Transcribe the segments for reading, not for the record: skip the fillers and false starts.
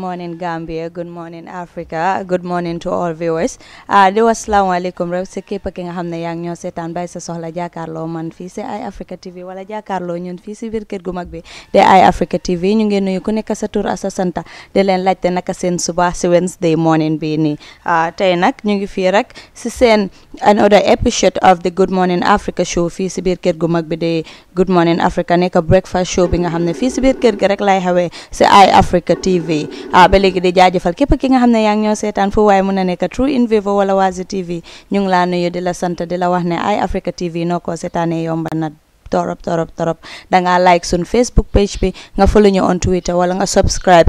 morning Gambia, good morning Africa, good morning to all viewers. Di wax asalaamaaleykum rek si képp ki nga xam ne yaa ngi ñoo seetaan bàyyi sa soxla jàkkaarloo man fii si Eye Africa TV wala jàkkaarloo ñun fii si biir kër gu mag bi de Eye Africa TV ñu ngi nuyu ku nekk sa tur ak sa santa di leen laajte naka seen suba si Wednesday morning bii nii tey nag ñu ngi fii rek si seen another episode of the Good Morning Africa show fii si biir kër gu mag bi de Good Morning Africa nekk breakfast show bi nga xam ne fii si biir kër gi rek lay xawee si Eye Africa TV ba léegi di jaajëfal képp ki nga xam ne yaa ngi ñoo seetaan fu waaye mun a nekk True in Vivo wala Wazi TV ñu ngi laa nuyu di la sant di la wax ne Eye Africa TV noo ko seetaanee yomba na torop danga like sun Facebook page bi nga follow ñu on Twitter wala nga subscribe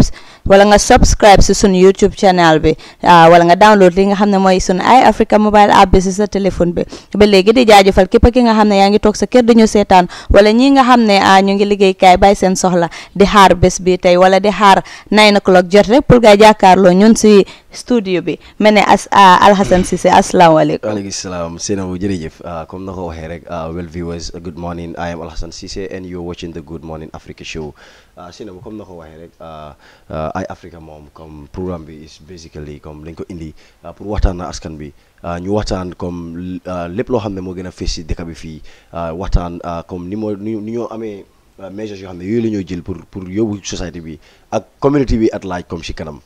si sun YouTube channel bi wala nga download li nga xam ne mooy sun Eye Africa mobile app bi si sa téléphone bi ba léegi di jaajëfal képp ki nga xam ne yaa ngi toog sa kër dañu seetaan wala ñi nga xam ne ñu ngi liggéey kaay bàyyi seen soxla di xaar bés bi tey wala di xaar 9 o'clock jot rek pour nga jàkkaarloo ñun si studio bi mel ne Alhassan Cissé asalaamaaleykum. waaleykum salaam Seynabou jërëjëf comme na ko waxee rek well viewers good morning I am Alhassan Cissé and you're watching the Good Morning Africa show. Seynabou comme na ko waxee rek Eye Africa moom comme programme bi is basically comme lañ ko indi pour waxtaan na askan bi ñu waxtaan comme lépp loo xam ne moo gën a fees si dëkk bi fii waxtaan comme ni ñoo amee measures yoo xam ne yooyu la ñoo jël pour yóbbu société bi ak community bi at large comme si kanam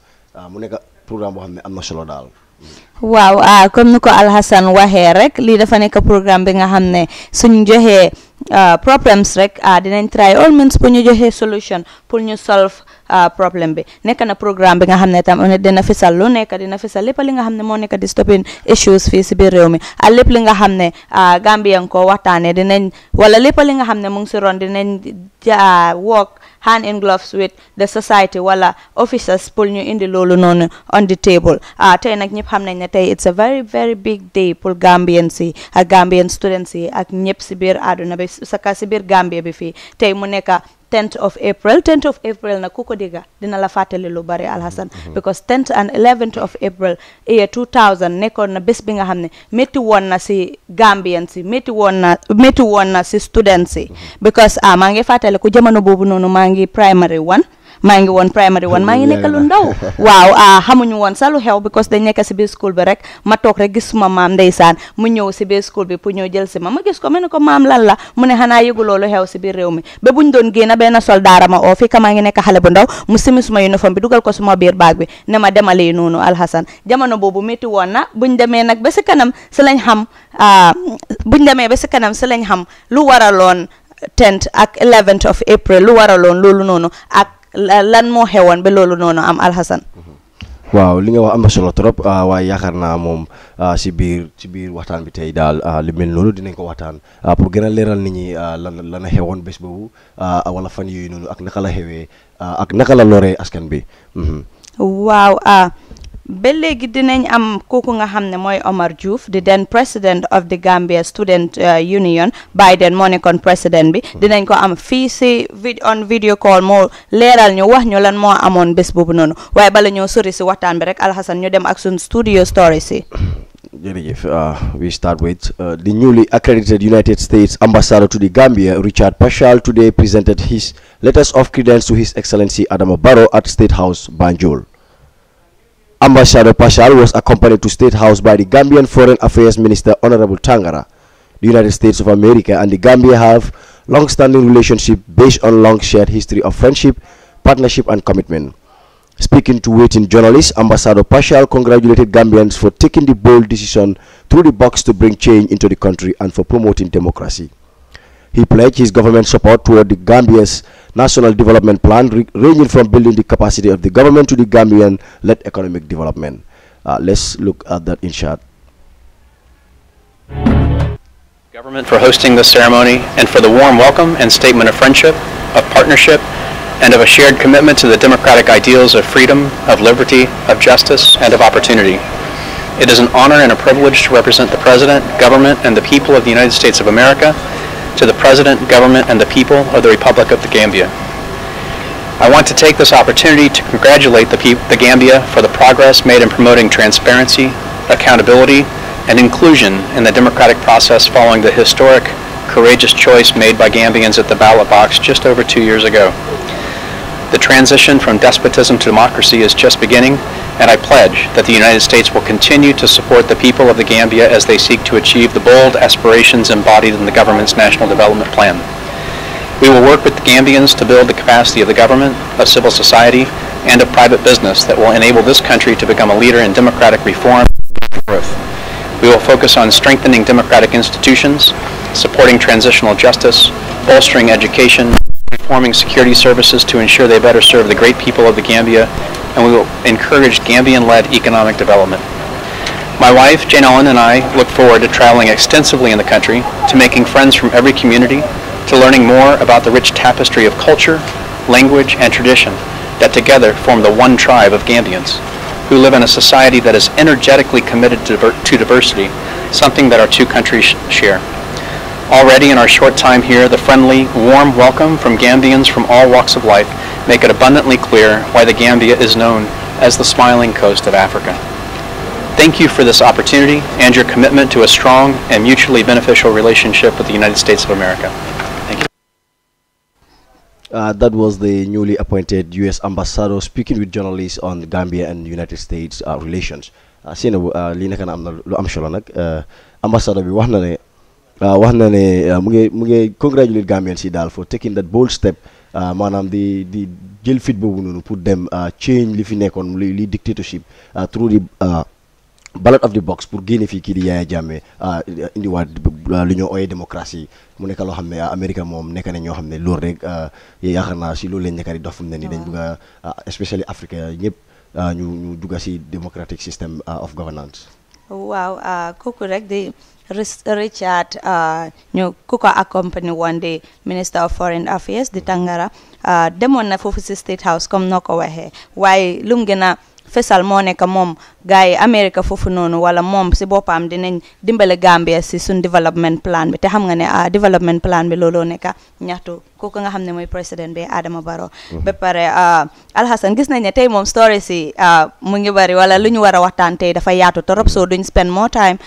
mu nekk programme boo xam ne am na solo daal. waaw comme ni ko Alhassan waxee rek lii dafa nekk programme bi nga xam ne suñ joxee problems rek dinañ try all means pour ñu joxee solution pour ñu solve problème bi nekk na programme bi nga xam ne tam dina fisal lu nekk dina fisal lépp li nga xam ne moo nekk di stopping issues fii si biir réew mi ak lépp li nga xam ne Gambien ko waxtaanee dinañ wala lépp li nga xam ne mu ngi si ron dinañ work hand in gloves with the society wala officers pour ñu indi loolu noonu on the table tey nag ñëpp xam nañ ne tey it's a very very big day pour Gambien si ak Gambien students yi ak ñëpp si biir àdduna bi saka si biir Gambia bi fii tey mu nekk 10th of April nag ku ko digga dina la fàttali lu bari Alhassan because 10th and 11th of April year 2000 nekkoon na bés bi nga xam ne métti woon na si Gambien si métti woon na si students si because maa ngi fàttali ku jamono boobu noonu maa ngi primary 1 maa ngi nekk lu ndaw waaw xamuñu woon sa lu xew because dañ nekk si biir school bi rek ma toog rek gis suma maam ndeysaan mu ñëw si biir school bi pour ñëw jël si ma gis ko ma ne ko maam lan la mu ne xanaa yëgu loolu xew si biir réew mi ba buñ doon génn benn soldaara ma oo fii ka maa ngi nekk xale bu ndaw mu simi suma uniforme bi dugal ko suma biir baag bi ne ma demalee noonu Alhassan jamono boobu métti woon na buñ demee nag ba si kanam si lañ xam lu waraloon 10th ak 11th of April lu waraloon loolu noonu ak lan moo xewoon ba loolu noonu am Alhassan. waaw li nga wax am na solo trop waaye yaakaar naa moom si biir waxtaan bi tey daal li mel noonu dinañ ko waxtaan pour gën a leeral nit ñi lan a xewoon bés boobu wala fan yooyu noonu ak naka la xewee ak naka la loree askan bi. waaw ba léegi dinañ am kooku nga xam ne mooy Omar Joof di then president of the Gambia Student Union Biden moo nekkoon président bi dinañ ko am fii si on video call moo leeral ñu wax ñu lan moo amoon bés boobu noonu waaye bala ñoo sori si waxtaan bi rek Alhassan ñu dem ak suñ studio story si. jërëjëf we start with the newly accredited United States ambassador to the Gambia Richard Pashal today presented his letters of credence to His Excellency Adama Barrow at State House Banjul. Ambassador Pashal was accompanied to State House by the Gambian Foreign Affairs Minister Honorable Tangara. The United States of America and the Gambia have long-standing relationship based on long shared history of friendship, partnership and commitment. Speaking to waiting journalists, Ambassador Pashal congratulated Gambians for taking the bold decision through the box to bring change into the country and for promoting democracy. He pledged his government support toward the Gambia's National Development Plan, ranging from building the capacity of the government to the Gambian-led economic development. Let's look at that in short. Government for hosting this ceremony and for the warm welcome and statement of friendship, of partnership, and of a shared commitment to the democratic ideals of freedom, of liberty, of justice, and of opportunity. It is an honor and a privilege to represent the President, government, and the people of the United States of America to the President, government, and the people of the Republic of the Gambia. I want to take this opportunity to congratulate the Gambia for the progress made in promoting transparency, accountability, and inclusion in the democratic process following the historic, courageous choice made by Gambians at the ballot box just over 2 years ago. The transition from despotism to democracy is just beginning, and I pledge that the United States will continue to support the people of the Gambia as they seek to achieve the bold aspirations embodied in the government's National Development Plan. We will work with the Gambians to build the capacity of the government, of civil society, and of private business that will enable this country to become a leader in democratic reform and growth. We will focus on strengthening democratic institutions, supporting transitional justice, bolstering education, reforming security services to ensure they better serve the great people of the Gambia, and we will encourage Gambian-led economic development. My wife, Jane Ellen, and I look forward to traveling extensively in the country, to making friends from every community, to learning more about the rich tapestry of culture, language, and tradition that together form the one tribe of Gambians, who live in a society that is energetically committed to diversity, something that our two countries share. Already in our short time here, the friendly, warm welcome from Gambians from all walks of life make it abundantly clear why the Gambia is known as the smiling coast of Africa. Thank you for this opportunity and your commitment to a strong and mutually beneficial relationship with the United States of America. Thank you. That was the newly appointed U.S. ambassador speaking with journalists on Gambia and United States relations. Ambassador bi wax na ne mu ngi congratulate Gambians yi daal for taking that bold step maanaam di jël fit boobu noonu pour dem change li fi nekkoon li dictatorship through the ballot of the box pour génne fii kii di Yaya Jammeh indiwaat lu ñoo ooyee démocratie mu nekk loo xam ne Amérique moom nekk na ñoo xam ne loolu rek yaakaar naa si loolu lañ nekk di dox fu mu ne nii dañ bëgg a especially Afrique ñëpp ñu dugga si democratic system of governance. Waaw kooku rek di Richard ñu ku ko accompany woon di Minister of Foreign Affairs di Tangara demoon na foofu si State House comme noo ko waxee waaye lum gën a fesal moo nekk moom gars yi Amérique foofu noonu wala moom si boppam dinañ dimbale Gambia si suñ development plan bi te xam nga ne development plan bi looloo nekk ñaxtu kooku nga xam ne mooy président bi Adama Barrow ba pare Alhassan gis nañ ne tey moom story si mu ngi bari wala lu ñu war a waxtaan tey dafa yaatu torop so duñ spend more time.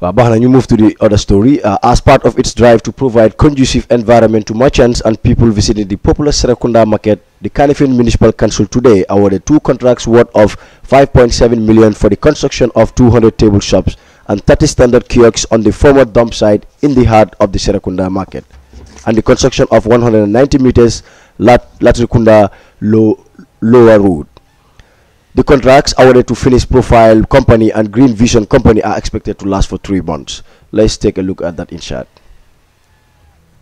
You move to the other story. As part of its drive to provide conducive environment to merchants and people visiting the popular Serekunda market, the Kanifing Municipal Council today awarded 2 contracts worth of 5.7 million for the construction of 200 table shops and 30 standard kiosks on the former dump site in the heart of the Serekunda market, and the construction of 190 meters Latrikunda Lower Road. The contracts awarded to Finish Profile Company and Green Vision Company are expected to last for 3 months. Let's take a look at that in short.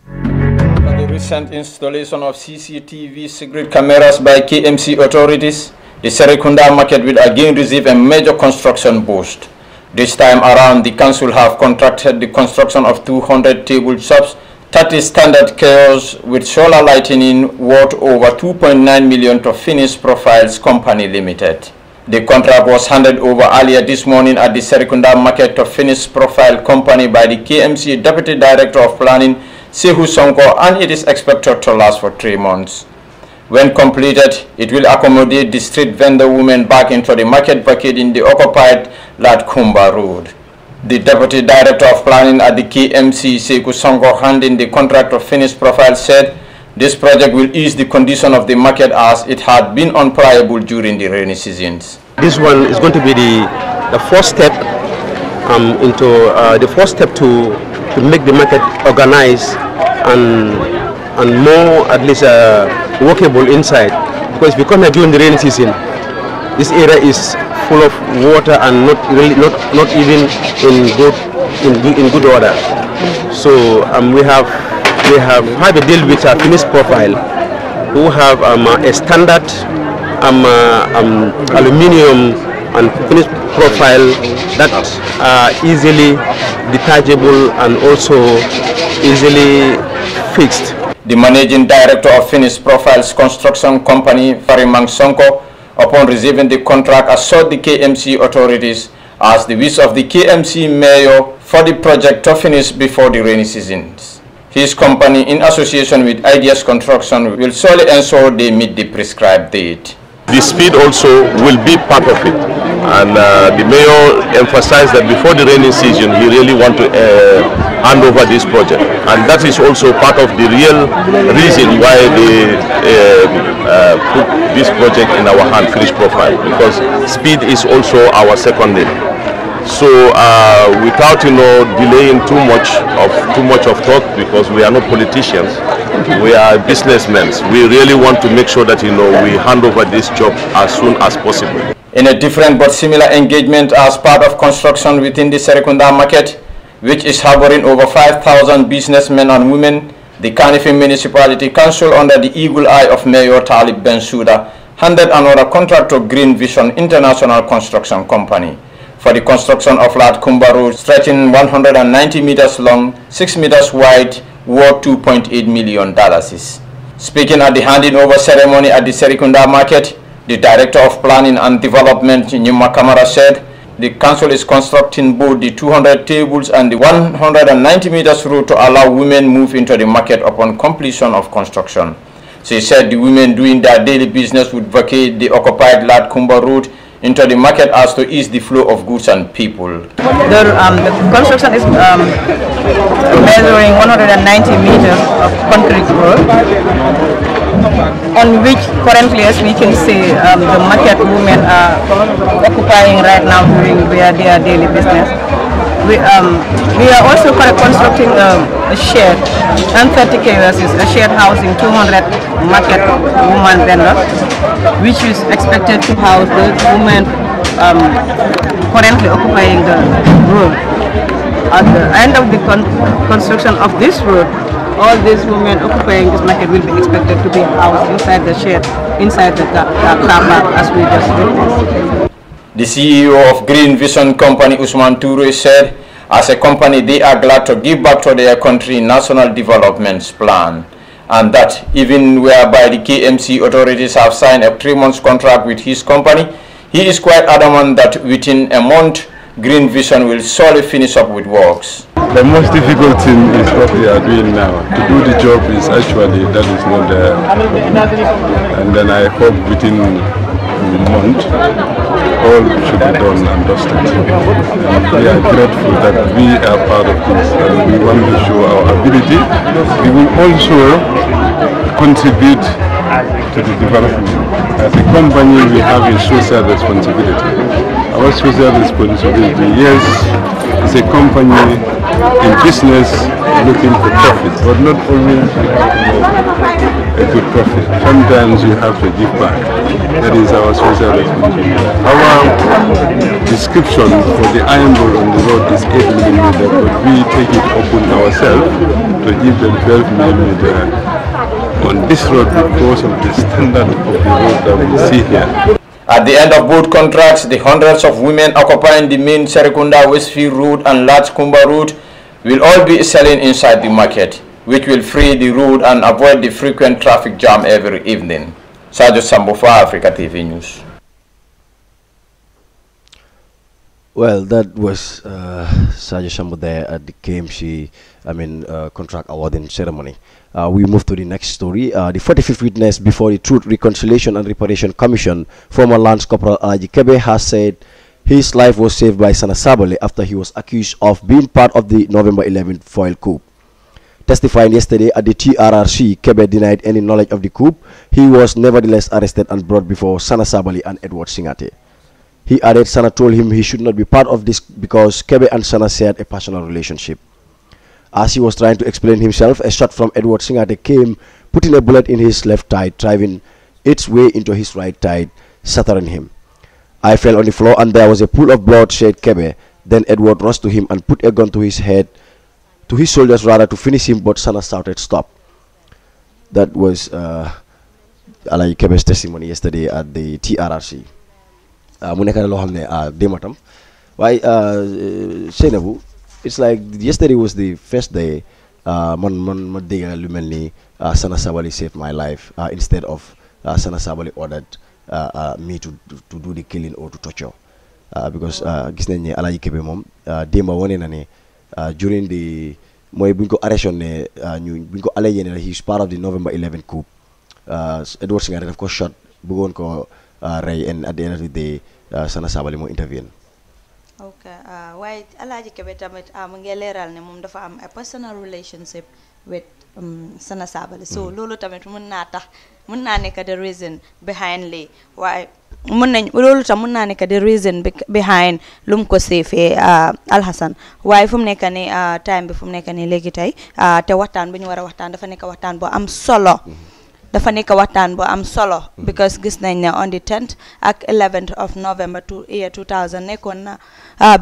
The recent installation of CCTV secret cameras by KMC authorities, the Serekunda market will again receive a major construction boost. This time around, the council have contracted the construction of 200 table shops, 30 standard kiosks with solar lighting worth over 2.9 million to Finish Profiles Company Limited. The contract was handed over earlier this morning at the Serekunda market to Finish Profile Company by the KMC Deputy Director of Planning, Sehu Sonko, and it is expected to last for 3 months. When completed, it will accommodate the street vendor women back into the market bucket in the occupied Latkumba Road. The Deputy Director of Planning at the KMC, Seku Songo, handing the contract to Finish Profile, said this project will ease the condition of the market as it had been unpliable during the rainy seasons. This one is going to be the first step to make the market organized and more at least workable inside, because during the rainy season this area is full of water and not even in good order. So we have had a deal with Finish Profile, who have a standard aluminium and Finish Profile that are easily detachable and also easily fixed. The Managing Director of Finish Profiles Construction Company, Farimang Sonko, upon receiving the contract, assured the KMC authorities as the wish of the KMC mayor for the project to finish before the rainy seasons. His company, in association with Ideas Construction, will solely ensure they meet the prescribed date. The speed also will be part of it, and the mayor emphasized that before the rainy season he really want to hand over this project. And that is also part of the real reason why they put this project in our hand, finished profile, because speed is also our second name. So without delaying too much of thought, because we are not politicians, we are businessmen. We really want to make sure that we hand over this job as soon as possible. In a different but similar engagement as part of construction within the Serekunda market, which is harboring over 5,000 businessmen and women, the Kanifing Municipality Council, under the eagle eye of Mayor Talib Bensouda, handed another contract to Green Vision International Construction Company for the construction of Lat Kumba Road, stretching 190 meters long, 6 meters wide, worth $2.8 million. Speaking at the handing over ceremony at the Serekunda market, the Director of Planning and Development, Nyuma Kamara, said the council is constructing both the 200 tables and the 190 meters road to allow women move into the market upon completion of construction. She said the women doing their daily business would vacate the occupied Lat Kumba Road into the market as to ease the flow of goods and people. The construction is measuring 190 meters of concrete road, on which currently, as we can see, the market women are occupying right now doing their daily business. We are also constructing a shed and 30 KVS, a shared housing, 200 market women vendors, which is expected to house the women currently occupying the road. At the end of the construction of this road, all these women occupying this market will be expected to be housed inside the shed, inside the car park, as we just witnessed. The CEO of Green Vision Company, Usman Toure, said, as a company, they are glad to give back to their country national development plan, and that even whereby the KMC authorities have signed a 3-month contract with his company, he is quite adamant that within a month, Green Vision will surely finish up with works. The most difficult thing is what we are doing now. To do the job is actually, that is not there. And then I hope within a month, all should be done and dusted. And we are grateful that we are part of this, and we want to show our ability. We will also contribute to the development. As a company, we have a social responsibility. Our social responsibility, yes, is a company in business looking for profit, but not always a good profit. Sometimes you have to give back. That is our social responsibility. Our description for the iron bar on the road is 8 mm, but we take it upon ourselves to give them 12 mm on this road because of the standard of the road that we see here. At the end of both contracts, the hundreds of women occupying the main Serekunda Westfield Road and Lat Kumba Road will all be selling inside the market, which will free the road and avoid the frequent traffic jam every evening. Sajo Sambo for Africa TV News. Well, that was Sajo Sambo there at the KMC, contract awarding ceremony. We move to the next story. The 45th witness before the Truth, Reconciliation and Reparation Commission, former Lance Corporal Alaji Kebe, has said his life was saved by Sana Sabale after he was accused of being part of the November 11th foil coup. Testifying yesterday at the TRRC, Kebe denied any knowledge of the coup. He was nevertheless arrested and brought before Sana Sabale and Edward Singate. He added Sana told him he should not be part of this because Kebe and Sana shared a personal relationship. As he was trying to explain himself, a shot from Edward Singate came, putting a bullet in his left thigh, driving its way into his right thigh, shattering him. I fell on the floor and there was a pool of blood, said Kebe. Then Edward rushed to him and put a gun to his head, to his shoulders rather, to finish him, but Sana shouted, "Stop." That was Alaji Kebe's testimony yesterday at the TRRC. It's like yesterday was the first day Sana Sabali saved my life instead of Sana Sabali ordered me to do the killing or to torture, because gis nañ ne Alaji Kebe moom démba wone na ne during the mooy buñ ko arrestation ne ñu buñ ko allayé ne he's part of the November 11 coup. Edward Singate daf ko shot bëggoon ko rey, and at the end of the day Sana Sabali moo intervene. Okay, waaye Alaaji Kebe tamit mu ngi leeral ne moom dafa am a personal relationship with Sana Sabally, so loolu tamit mun naa tax mun naa nekk the reason behind lii waaye mun nañ loolu tam mun naa nekk the reason behind lu mu ko seefee Alhassan waaye fu mu nekk nii time bi fu mu nekk nii léegi tey te waxtaan bu ñu war a waxtaan dafa nekk waxtaan bu am solo. Dafa nekk waxtaan bu am solo because gis nañ ne on the 10th ak 11th of November year 2000 nekkoon na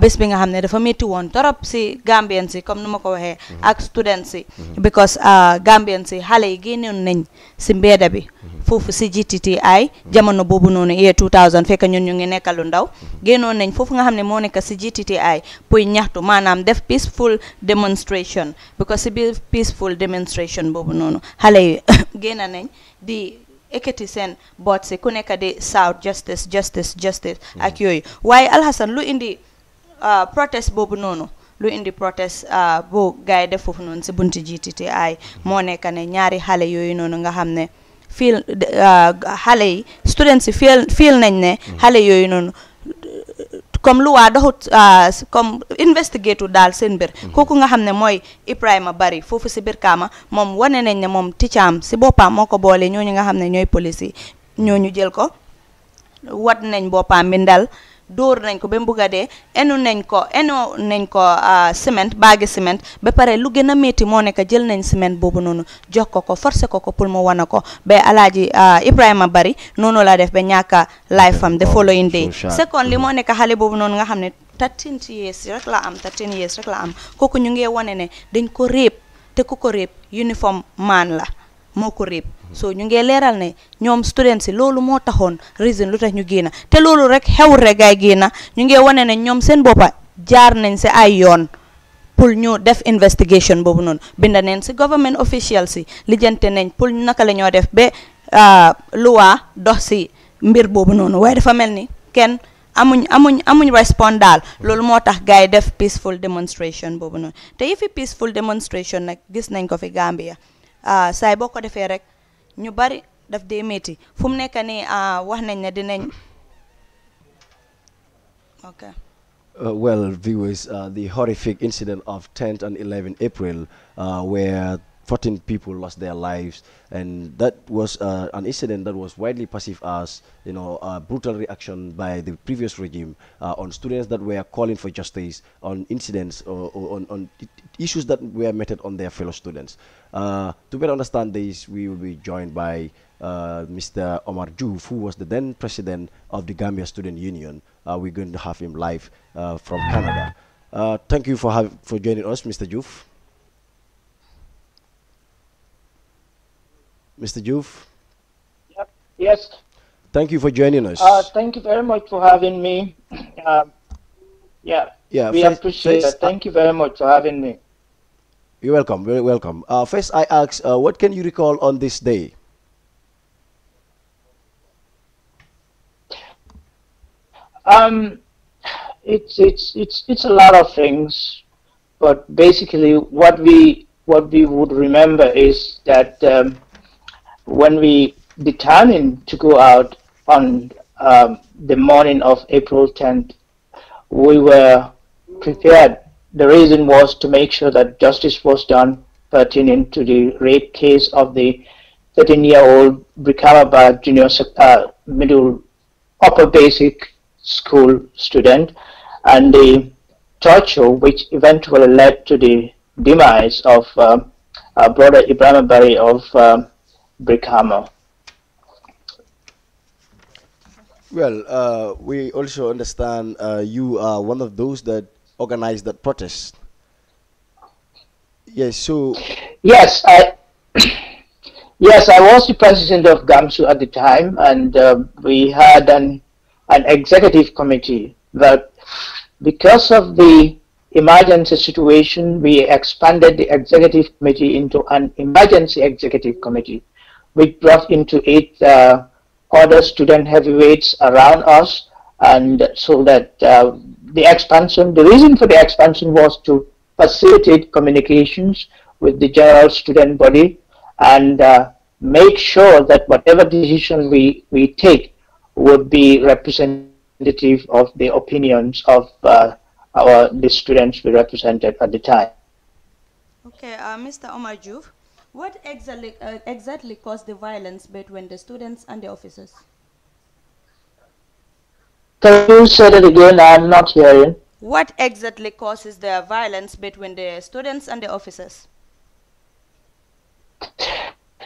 bés bi nga xam ne dafa métti woon torop si Gambians si comme nu ma ko waxee ak students si because Gambians si xale yi génnoon nañ si mbeeda bi foofu si GTTI jamono boobu noonu year 2000 fekk ñun ñu ngi nekk lu ndaw génnoon nañ foofu nga xam ne moo nekk si GTTI pour ñaxtu maanaam def peaceful demonstration because si biir peaceful demonstration boobu noonu xale yi génn nañ di ekkati seen boot si ku nekk di south justice ak yooyu waaye Alhassan lu indi protest boobu noonu lu indi protest bu gars yi def foofu noonu si bunti GTTI moo nekk ne ñaari xale yooyu noonu nga xam ne feel xale yi students yi feel nañ ne xale yooyu noonu comme lu waa doxut comme investigate daal seen mbir kooku nga xam ne mooy Ibrahima Bari foofu si biir Kaama moom wane nañ ne moom ticcaam si boppam moo ko boole ñooñu nga xam ne ñooy police yi ñooñu jël ko wat nañ boppam bi ndal dóor nañ ko ba mu bugg a dee enu nañ ko ciment baagi ciment ba pare lu gën a métti moo nekk jël nañ ciment boobu noonu jox ko forcé ko pour mu wana ko ba Alaaji Ibrahima Bari noonu la def ba ñàkka life am the following day second li moo nekk xale boobu noonu nga xam ne 13 years rek la am kooku ñu ngi wane ne dañ ko réeb te ku ko réeb uniform man la moo ko réeb so ñu ngi leeral ne ñoom students si loolu moo taxoon reason lu tax ñu génna te loolu rek xewul rek gaay génna ñu ngi wane ne ñoom seen boppa jaar nañ si ay yoon pour ñu def investigation boobu noonu binda neen si government officials si lijjante nañ pour naka la ñoo def ba luwaa dox si mbir boobu noonu waaye dafa mel ni kenn amuñ respond daal loolu moo tax gaay yi def peaceful demonstration boobu noonu te yëfi peaceful demonstration nag gis nañ ko fi Gambia saay boo ko defee rek ñu bari daf dee métti fu mu nekk nii wax nañ ne dinañ okay. Well, viewers, the horrific incident of 10th and 11th April, where 14 people lost their lives, and that was an incident that was widely perceived as, you know, a brutal reaction by the previous regime on students that were calling for justice, on incidents or on issues that were meted on their fellow students. To better understand this, we will be joined by Mr. Omar Joof, who was the then president of the Gambia Student Union. We're going to have him live from Canada. Thank you for joining us, Mr. Joof. Mr. Joof? Yep. Yes. Thank you for joining us. Thank you very much for having me. Yeah, we appreciate it. Thank you very much for having me. You're welcome, very welcome. First, I ask, what can you recall on this day? It's a lot of things, but basically what we would remember is that when we determined to go out on the morning of April 10th, we were prepared. The reason was to make sure that justice was done pertaining to the rape case of the 13-year-old Brikama Junior Middle Upper Basic School student, and the torture which eventually led to the demise of our brother Ibrahim Bari of Brikama. Well, we also understand you are one of those that organized that protest. Yes, so... Yes, yes, I was the president of GAMSU at the time, and we had an executive committee. But because of the emergency situation, we expanded the executive committee into an emergency executive committee, which brought into 8 other student heavyweights around us, and so that the reason for the expansion was to facilitate communications with the general student body and make sure that whatever decision we take would be representative of the opinions of the students we represented at the time. Okay, Mr. Omar Joof, what exactly caused the violence between the students and the officers? Can you say that again? I'm not hearing. What exactly causes the violence between the students and the officers?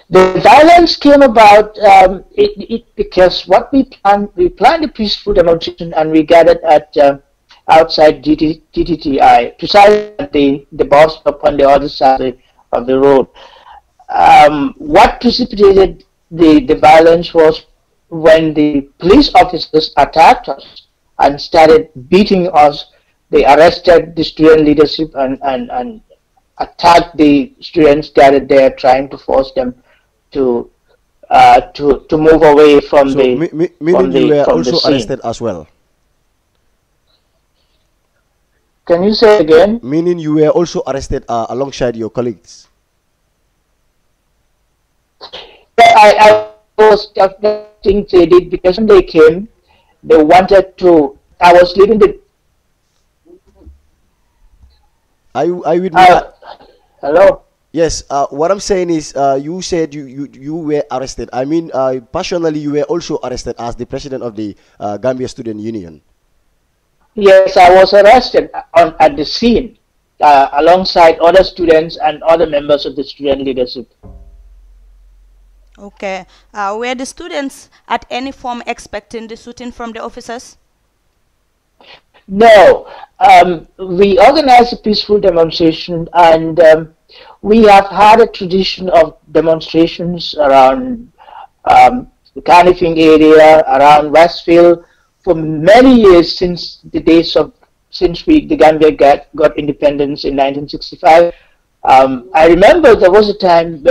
The violence came about because what we planned a peaceful demonstration, and we gathered at outside GTTI, precisely at the bus stop on the other side of the road. What precipitated the violence was when the police officers attacked us and started beating us. They arrested the student leadership and attacked the students gathered there, trying to force them to move away from meaning you were also arrested as well. Can you say again? Meaning you were also arrested alongside your colleagues. I was think they did, because when they came, they wanted to. I was leaving the. Are you with me? Hello. Yes. What I'm saying is, you said you were arrested. I mean, personally, you were also arrested as the president of the Gambia Student Union. Yes, I was arrested at the scene alongside other students and other members of the student leadership. Okay. Were the students at any form expecting the shooting from the officers? No. We organized a peaceful demonstration, and we have had a tradition of demonstrations around the Canifing area, around Westfield, for many years, since the days of the Gambia got independence in 1965. I remember there was a time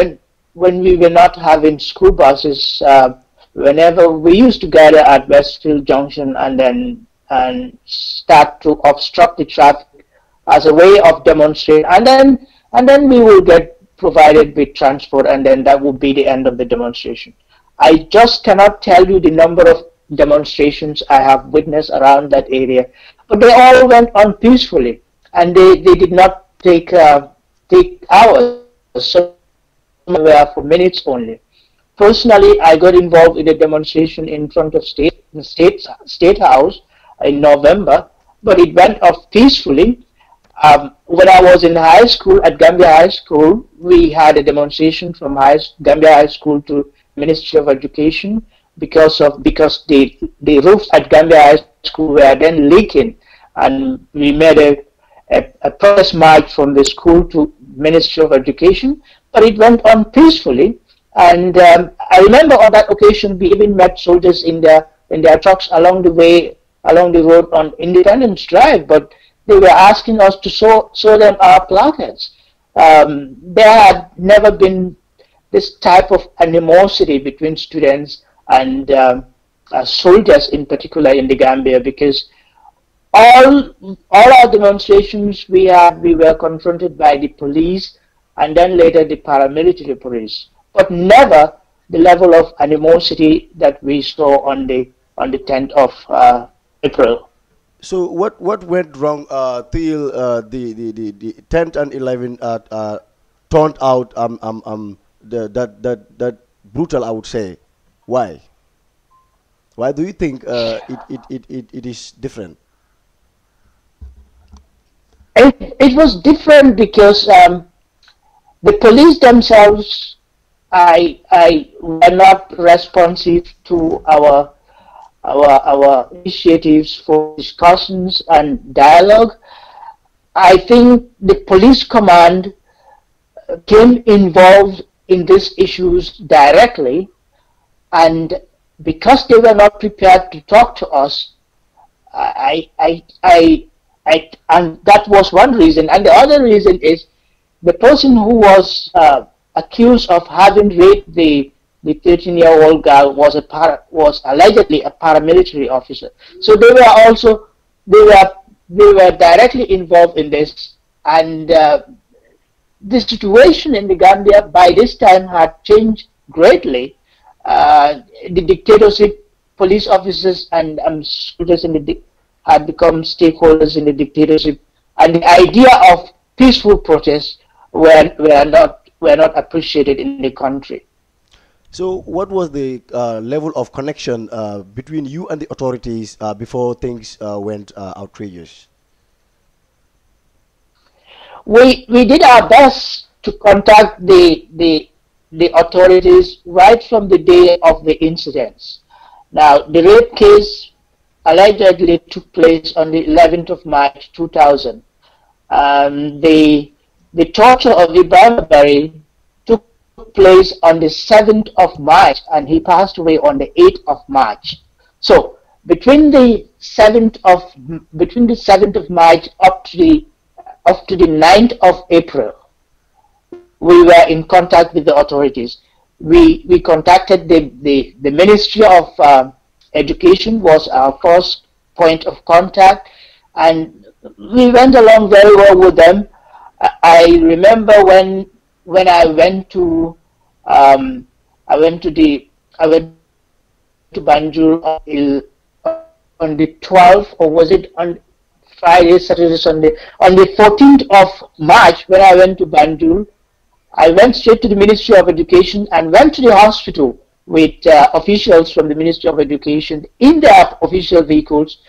when we were not having school buses. Whenever we used to gather at Westfield Junction and start to obstruct the traffic as a way of demonstrating, and then we will get provided with transport, and then that would be the end of the demonstration. I just cannot tell you the number of demonstrations I have witnessed around that area, but they all went on peacefully, and they did not take hours. So were for minutes only. Personally, I got involved in a demonstration in front of State House in November, but it went off peacefully. When I was in high school, at Gambia High School, we had a demonstration from Gambia High School to Ministry of Education because the roofs at Gambia High School were then leaking, and we made a protest march from the school to Ministry of Education, but it went on peacefully. And I remember on that occasion we even met soldiers in their trucks along the road on Independence Drive, but they were asking us to show them our placards. There had never been this type of animosity between students and soldiers, in particular in the Gambia, because all our demonstrations we were confronted by the police and then later the paramilitary police, but never the level of animosity that we saw on the 10th of April. So what went wrong till the 10th and 11th turned out that brutal, I would say? Why? Why do you think it is different? It was different because the police themselves were not responsive to our initiatives for discussions and dialogue. I think the police command came involved in these issues directly, and because they were not prepared to talk to us, and that was one reason. And the other reason is the person who was accused of having raped the 13-year-old girl was allegedly a paramilitary officer. So they were directly involved in this, and the situation in the Gambia by this time had changed greatly. The dictatorship, police officers and soldiers in had become stakeholders in the dictatorship, and the idea of peaceful protests were not appreciated in the country. So what was the level of connection between you and the authorities before things went outrageous? We did our best to contact the authorities right from the day of the incidents. Now, the rape case allegedly took place on the 11th of March 2000. The torture of Ibrahim Barry took place on the 7th of March, and he passed away on the 8th of March. So between the 7th of March up to the 9th of April, we were in contact with the authorities. We contacted the Ministry of Education was our first point of contact, and we went along very well with them. I remember when I went to Banjul on the 12th, or was it on Friday, Saturday, Sunday, on the 14th of March, when I went to Banjul, I went straight to the Ministry of Education and went to the hospital with officials from the Ministry of Education in their official vehicles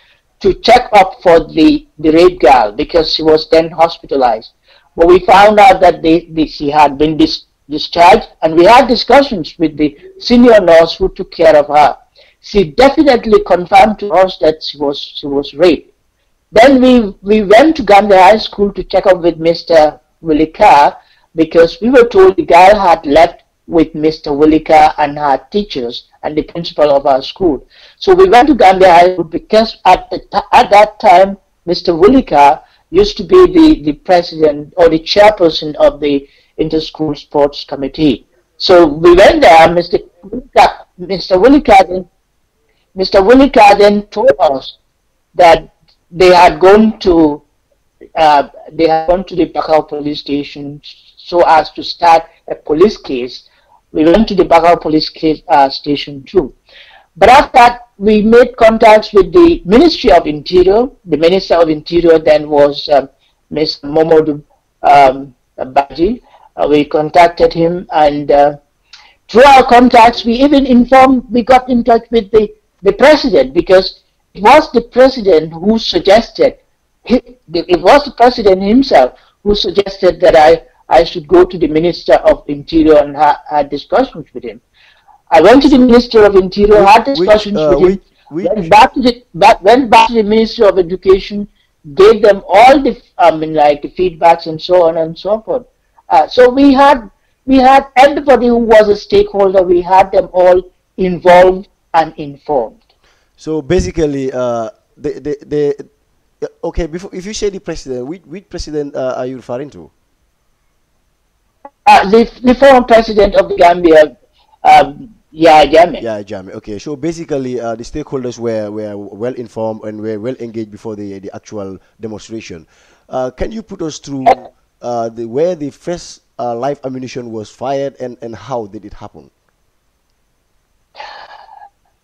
to check up for the rape girl, because she was then hospitalized. But we found out that she had been discharged, and we had discussions with the senior nurse who took care of her. She definitely confirmed to us that she was raped. Then we went to Gambia High School to check up with Mr. Wilika, because we were told the girl had left with Mr. Wilika and her teachers and the principal of our school. So we went to Gambia High School because at that time, Mr. Wilika used to be the president or the chairperson of the Inter-School Sports Committee. So we went there. Mr. Wilika then told us that they had gone to the Bakau police station so as to start a police case. We went to the Bakau police station too. But after that, we made contacts with the Ministry of Interior. The Minister of Interior then was Mr. Momodu Baji. We contacted him, and through our contacts, we got in touch with the president, because it was the president who suggested, it was the president himself who suggested that I should go to the Minister of Interior and had discussions with him. I went to the Minister of Interior, had discussions with him, went back to the Ministry of Education, gave them all the the feedbacks and so on and so forth. So we had everybody who was a stakeholder. We had them all involved and informed. So basically, okay. If you say the president, which president are you referring to? The former president of the Gambia, Yahya Jammeh. Yeah, Jammeh. Okay, so basically, the stakeholders were well informed and were well engaged before the actual demonstration. Can you put us through where the first live ammunition was fired and how did it happen?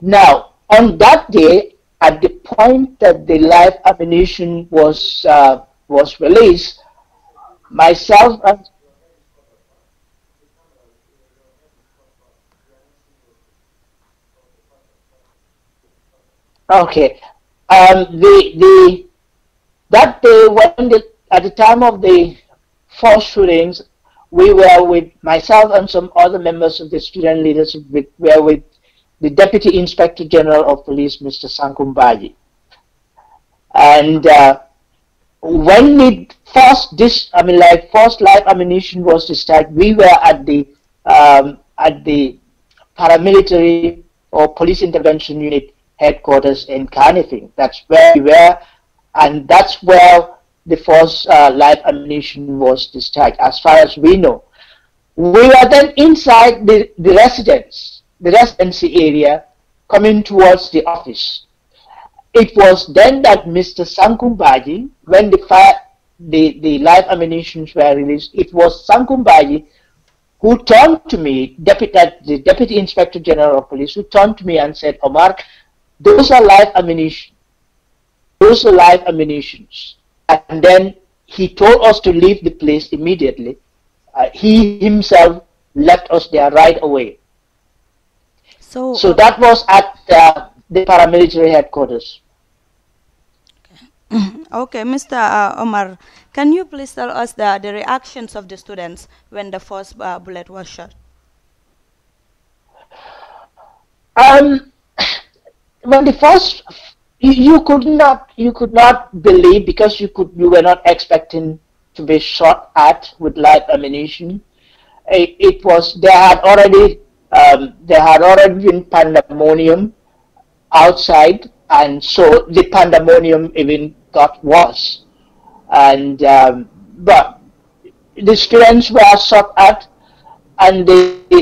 Now, on that day, at the point that the live ammunition was released, myself and okay, that day at the time of the first shootings, we were with myself and some other members of the student leadership. We were with the Deputy Inspector General of Police, Mr. Sankum Baji. And when the first live ammunition was discharged, we were at the paramilitary or police intervention unit headquarters in Carnifing. That's where we were, and that's where the first live ammunition was discharged, as far as we know. We were then inside the residency area, coming towards the office. It was then that Mr. Sankum Baji, when the live ammunitions were released, it was Sankum Baji who turned to me, the Deputy Inspector General of Police, who turned to me and said, "Omar, those are live ammunition. those live ammunitions. And then he told us to leave the place immediately. He himself left us there right away. So that was at the paramilitary headquarters. Okay, Mr. Omar, can you please tell us the reactions of the students when the first bullet was shot? When the first, you could not believe, because you were not expecting to be shot at with live ammunition. It was, there had already been pandemonium outside, and so the pandemonium even got worse. And but the students were shot at, and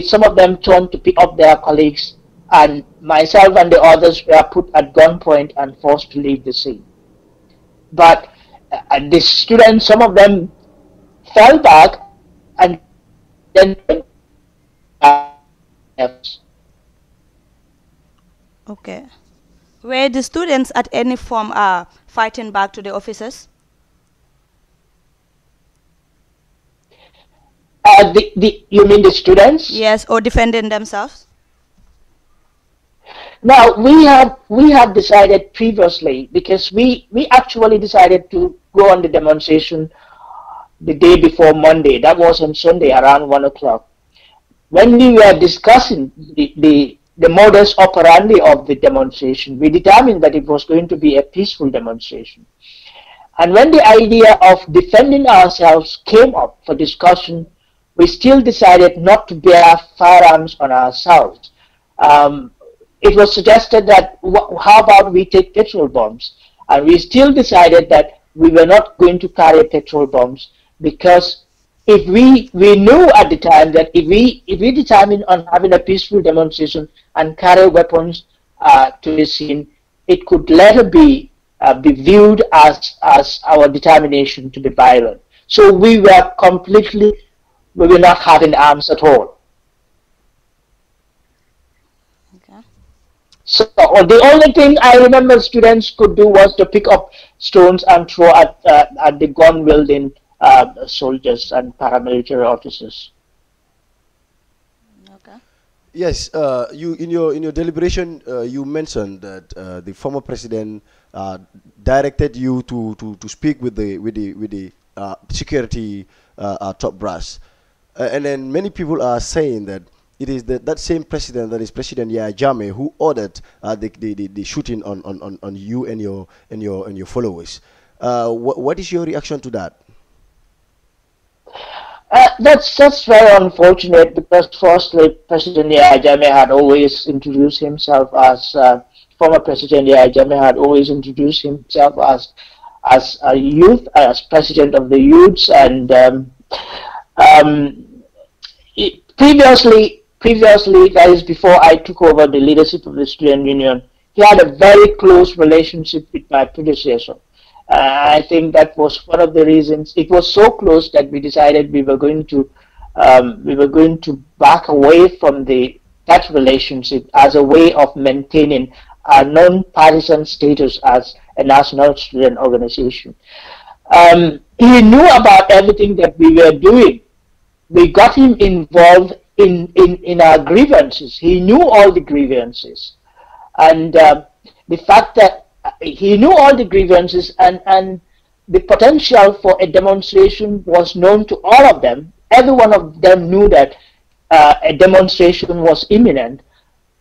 some of them turned to pick up their colleagues, and myself and the others were put at gunpoint and forced to leave the scene. But the students, some of them fell back and then okay. Were the students at any form fighting back to the officers? You mean the students? Yes, or defending themselves? Now, we had decided previously, because we actually decided to go on the demonstration the day before Monday. That was on Sunday around 1 o'clock. When we were discussing the modus operandi of the demonstration, we determined that it was going to be a peaceful demonstration. And when the idea of defending ourselves came up for discussion, we still decided not to bear firearms on ourselves. It was suggested that, how about we take petrol bombs? And we still decided that we were not going to carry petrol bombs, because if we knew at the time that if we determined on having a peaceful demonstration and carry weapons to the scene, it could later be viewed as our determination to be violent. So we were not having arms at all. Okay. So the only thing I remember students could do was to pick up stones and throw at the gun-wielding soldiers and paramilitary officers. Okay. Yes, you in your deliberation you mentioned that the former president directed you to speak with the security top brass, and then many people are saying that it is that same president, that is President Yahya Jammeh, who ordered the shooting on you and your followers. What is your reaction to that? That's very unfortunate, because firstly, President Yahya Jammeh had always introduced himself as former President Yahya Jammeh had always introduced himself as a youth, as president of the youths, and previously, that is before I took over the leadership of the student union, he had a very close relationship with my predecessor. I think that was one of the reasons. It was so close that we decided we were going to back away from that relationship as a way of maintaining a non-partisan status as a national student organization. He knew about everything that we were doing. We got him involved in our grievances. He knew all the grievances, and the fact that he knew all the grievances and the potential for a demonstration was known to all of them. Every one of them knew that a demonstration was imminent,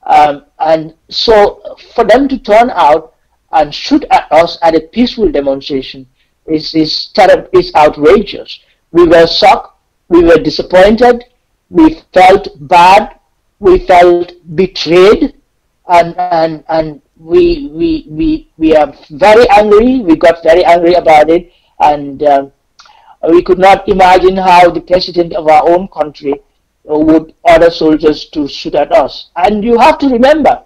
and so for them to turn out and shoot at us at a peaceful demonstration is outrageous. We were shocked, we were disappointed, we felt bad, we felt betrayed, and we are very angry. We got very angry about it, and we could not imagine how the president of our own country would order soldiers to shoot at us. And you have to remember,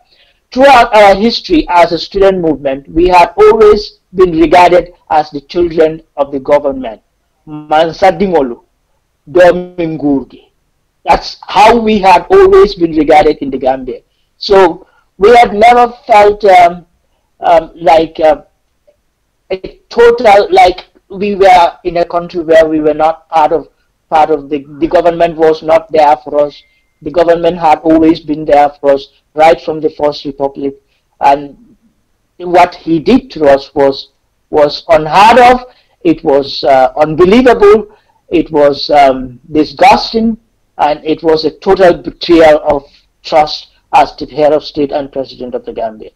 throughout our history as a student movement, we have always been regarded as the children of the government. Mansadingolu, Domingurgi. That's how we had always been regarded in the Gambia. So we had never felt like a total, like we were in a country where we were not part of the government was not there for us. The government had always been there for us right from the First Republic, and what he did to us was unheard of. It was unbelievable. It was disgusting, and it was a total betrayal of trust as the head of state and president of the Gambia.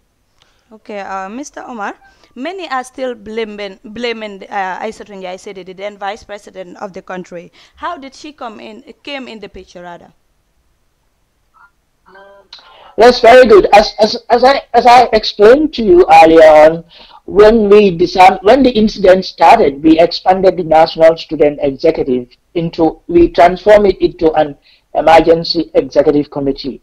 Okay, Mr. Omar, many are still blaming Aissatou Njie Sedi, the then vice president of the country. How did she came in the picture rather? That's very good. As I explained to you earlier on, when the incident started, we expanded the National Student Executive we transformed it into an emergency executive committee.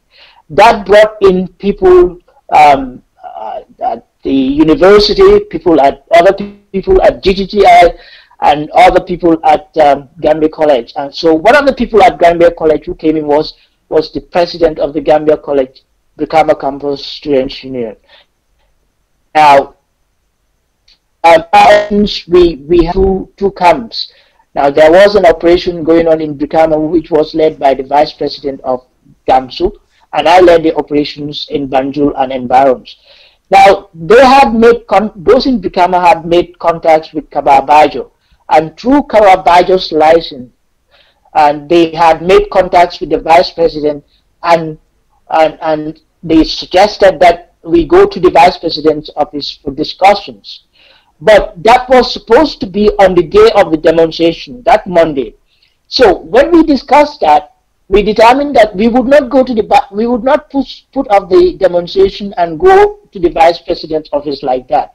That brought in people at the university, other people at GGTI, and other people at Gambia College. And so one of the people at Gambia College who came in was the president of the Gambia College Brikama Campus Students Union. Now, we have two camps. Now, there was an operation going on in Brikama which was led by the vice president of GAMSU, and I led the operations in Banjul and environs. Now, they had made those in Brikama had made contacts with Kababajo, and through Kababajo's license, and they had made contacts with the vice president, and they suggested that we go to the vice president's office for discussions. But that was supposed to be on the day of the demonstration, that Monday. So when we discussed that, we determined that we would not go to we would not put off the demonstration and go to the vice president's office like that.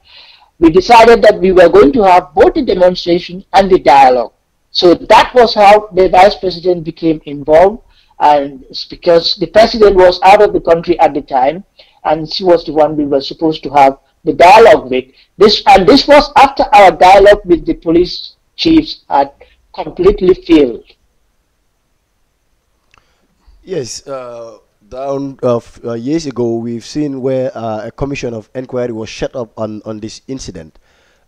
We decided that we were going to have both the demonstration and the dialogue. So that was how the vice president became involved, and it's because the president was out of the country at the time, and she was the one we were supposed to have the dialogue with. This was after our dialogue with the police chiefs had completely failed. Yes, years ago, we've seen where a commission of inquiry was set up on this incident.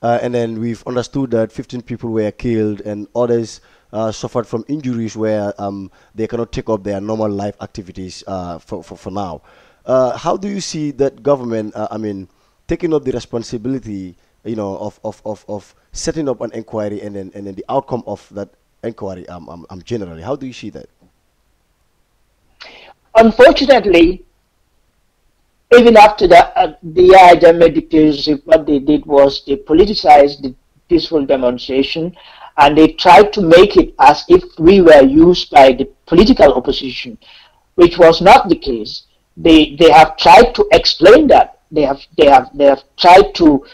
And then we've understood that 15 people were killed and others suffered from injuries where they cannot take up their normal life activities for now. How do you see that government, taking up the responsibility, of setting up an inquiry and then the outcome of that inquiry generally? How do you see that? Unfortunately, even after the IJM dictatorship, what they did was they politicized the peaceful demonstration, and they tried to make it as if we were used by the political opposition, which was not the case. They have tried to explain that. They have tried to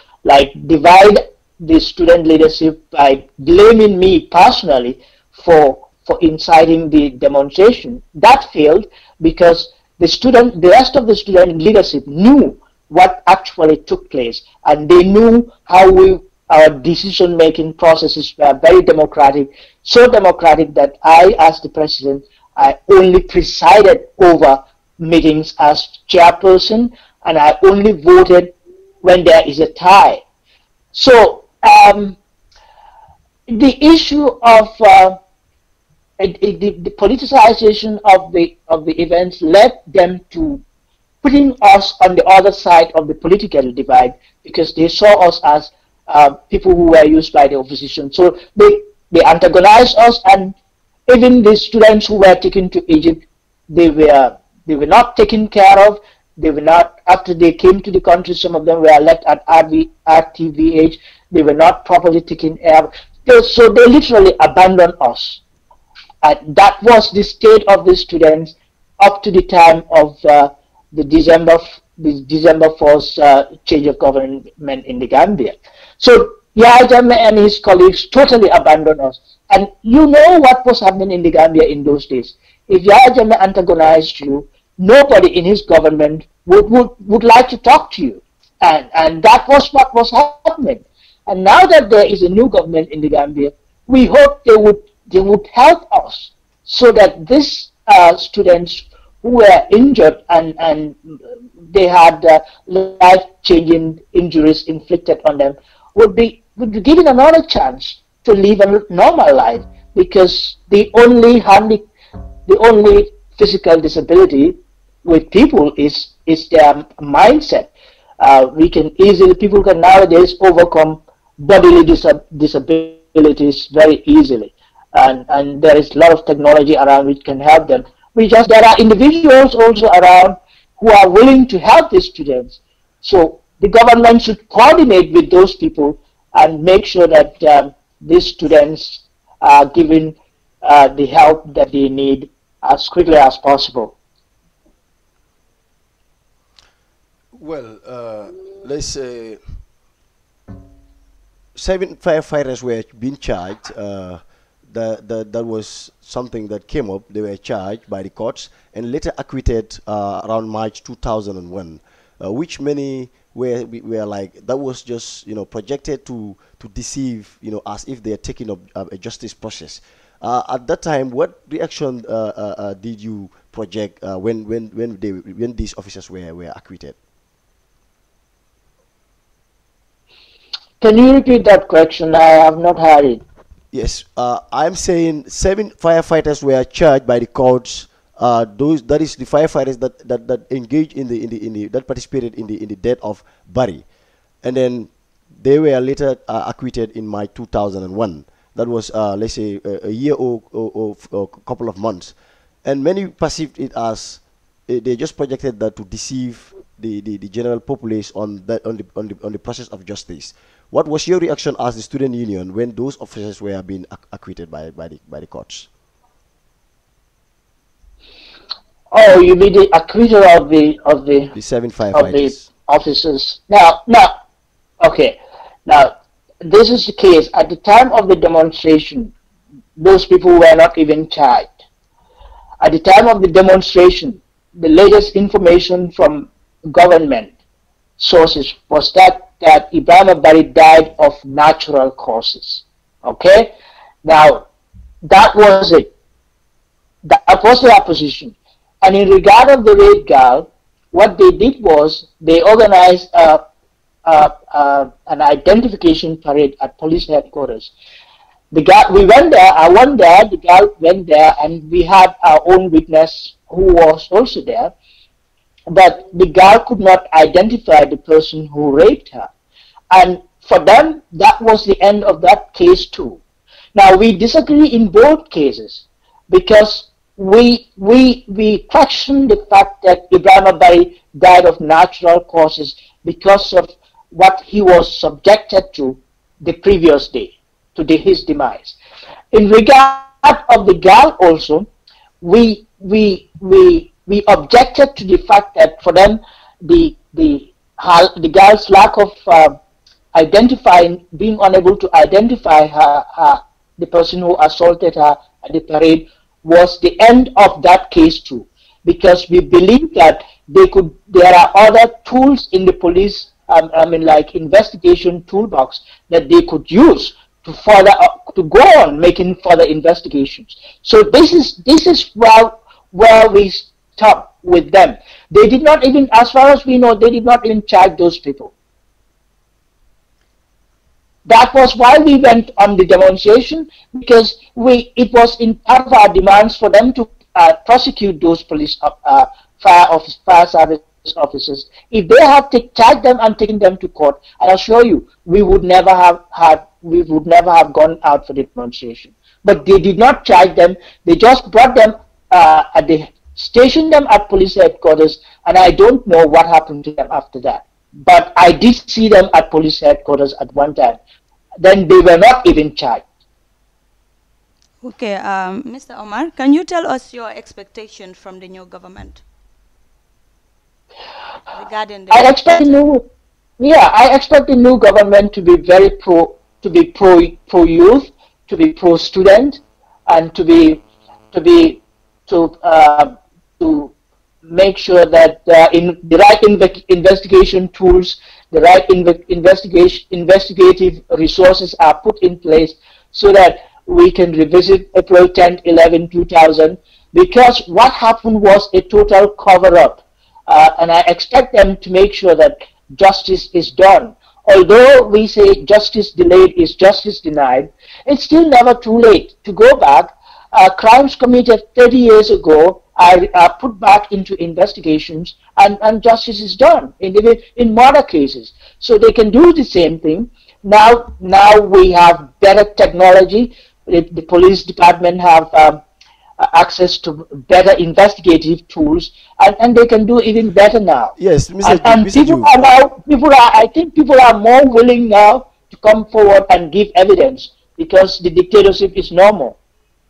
divide the student leadership by blaming me personally for inciting the demonstration. That failed because the rest of the student leadership knew what actually took place, and they knew how our decision-making processes were very democratic, so democratic that I, as the president, I only presided over meetings as chairperson, and I only voted when there is a tie. So the issue of the politicization of the events led them to putting us on the other side of the political divide, because they saw us as people who were used by the opposition. So they antagonized us, and even the students who were taken to Egypt, they were not taken care of. They were not, after they came to the country, some of them were left at RTVH. They were not properly taken care of. So they literally abandoned us. That was the state of the students up to the time of the December 1st change of government in the Gambia. So Yahya Jammeh and his colleagues totally abandoned us. And you know what was happening in the Gambia in those days. If Yahya Jammeh antagonized you, nobody in his government would like to talk to you. And that was what was happening. And now that there is a new government in the Gambia, we hope they would help us so that these students who were injured and they had life-changing injuries inflicted on them would be given another chance to live a normal life, because the only physical disability with people is their mindset. People can nowadays overcome bodily disabilities very easily, and there is a lot of technology around which can help them. There are individuals also around who are willing to help these students. So the government should coordinate with those people and make sure that these students are given the help that they need as quickly as possible. Well, let's say 7 firefighters were being charged. That was something that came up. They were charged by the courts and later acquitted around March 2001, which many were like, that was just, projected to deceive, as if they are taking up a justice process. At that time, what reaction did you project when these officers were acquitted? Can you repeat that question? I have not heard it. Yes, I'm saying 7 firefighters were charged by the courts. That is the firefighters that engaged that participated in the death of Barry, and then they were later acquitted in March 2001. That was let's say a year or a couple of months, and many perceived it as they just projected that to deceive the general populace on the process of justice. What was your reaction as the student union when those officers were being acquitted by the courts? Oh, you mean the acquittal of the 7 firefighters officers? Now, okay. Now, this is the case. At the time of the demonstration, those people were not even charged. At the time of the demonstration, the latest information from government sources was that Ibrahim Barry died of natural causes. Okay? Now, that was it. That was their position. And in regard of the raid girl, what they did was they organized an identification parade at police headquarters. We went there, I went there, the girl went there, and we had our own witness who was also there. But the girl could not identify the person who raped her. And for them, that was the end of that case too. Now, we disagree in both cases because we question the fact that Ibrahim Barry died of natural causes because of what he was subjected to the previous day, to his demise. In regard of the girl also, we objected to the fact that for them the girl's lack of being unable to identify the person who assaulted her at the parade was the end of that case too, because we believe that there are other tools in the police, like investigation toolbox that they could use to go on making further investigations. So this is where we stop with them. They did not even, as far as we know, they did not even charge those people. That was why we went on the demonstration, because it was in part of our demands for them to prosecute those police fire service officers. If they had charged them and taken them to court, I assure you, we would never have gone out for the demonstration. But they did not charge them. They just brought them stationed them at police headquarters, and I don't know what happened to them after that. But I did see them at police headquarters at one time. Then they were not even charged. Okay, Mr. Omar, can you tell us your expectation from the new government regarding the? I expect the new government to be very pro youth, to be pro student, and to make sure that in the right investigation tools, the right investigative resources are put in place so that we can revisit April 10th, 11, 2000, because what happened was a total cover-up, and I expect them to make sure that justice is done although we say justice delayed is justice denied, it's still never too late to go back. Crimes committed 30 years ago are put back into investigations, and justice is done in murder cases. So they can do the same thing. Now we have better technology. The police department have access to better investigative tools, and they can do even better now. Yes, Mr. And I think people are more willing now to come forward and give evidence because the dictatorship is normal.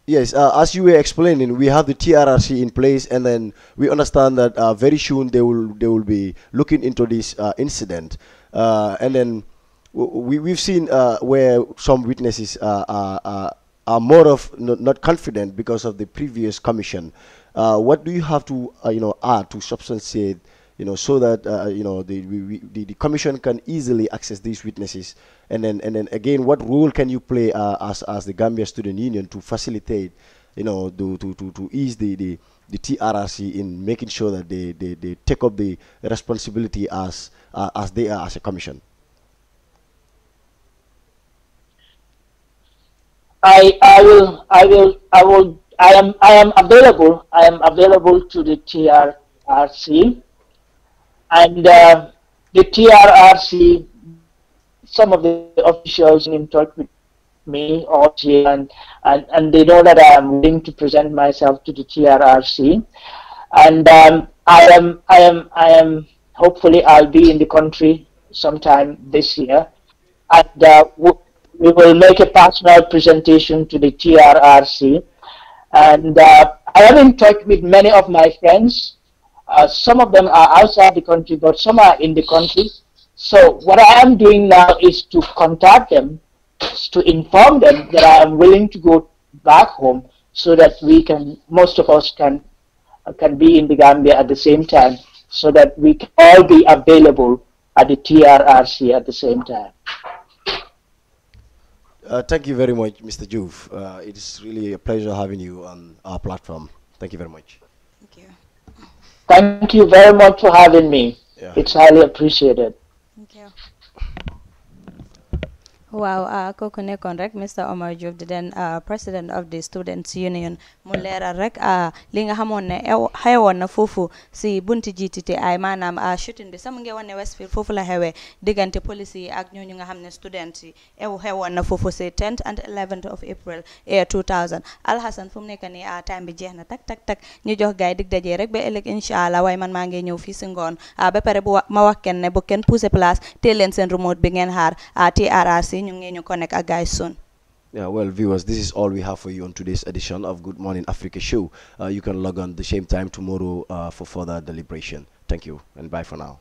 Yes, as you were explaining, we have the TRRC in place, and then we understand that very soon they will be looking into this incident, and then we've seen where some witnesses are more of not confident because of the previous commission. What do you have to add to substantiate, so that the commission can easily access these witnesses, and then again, what role can you play as the Gambia Student Union to facilitate, to ease the TRRC in making sure that they take up the responsibility as they are as a commission? I am available. I am available to the TRRC, and the TRRC. Some of the officials in touch with me also, and they know that I am willing to present myself to the TRRC, and I am hopefully I'll be in the country sometime this year, and we will make a personal presentation to the TRRC, and I am in touch with many of my friends. Some of them are outside the country, but some are in the country. So what I am doing now is to contact them, to inform them that I am willing to go back home, so that most of us can be in the Gambia at the same time, so that we can all be available at the TRRC at the same time. Thank you very much, Mr. Joof. It is really a pleasure having you on our platform. Thank you very much. Thank you. Thank you very much for having me. Yeah. It's highly appreciated. Thank you. Wow, kooku nekkoon rek Mr. Omar Joof di den president of the Students Union mu leeral rek li nga xamoon ne xewoon na foofu si bunti GTT ay maanaam shooting bi sama ngi woon ne Westfield foofu la xewee diggante police yi ak ñooñu nga xam ne students yi xewoon na foofu si 10th and 11th of April 2000 Alhassan fu mu nekk nii time bi jeex na tak ñu jox gaay dig dajee rek ba ëllëg inshallah waaye man maa ngi ñëw fii si ngoon ba pare bu ma wax kenn ne bu kenn poussé place teel leen seen remote bi ngeen xaar TRRC ñu connect ak guys soon. Yeah, well, viewers, this is all we have for you on today's edition of Good Morning Africa show. You can log on the same time tomorrow for further deliberation. Thank you and bye for now.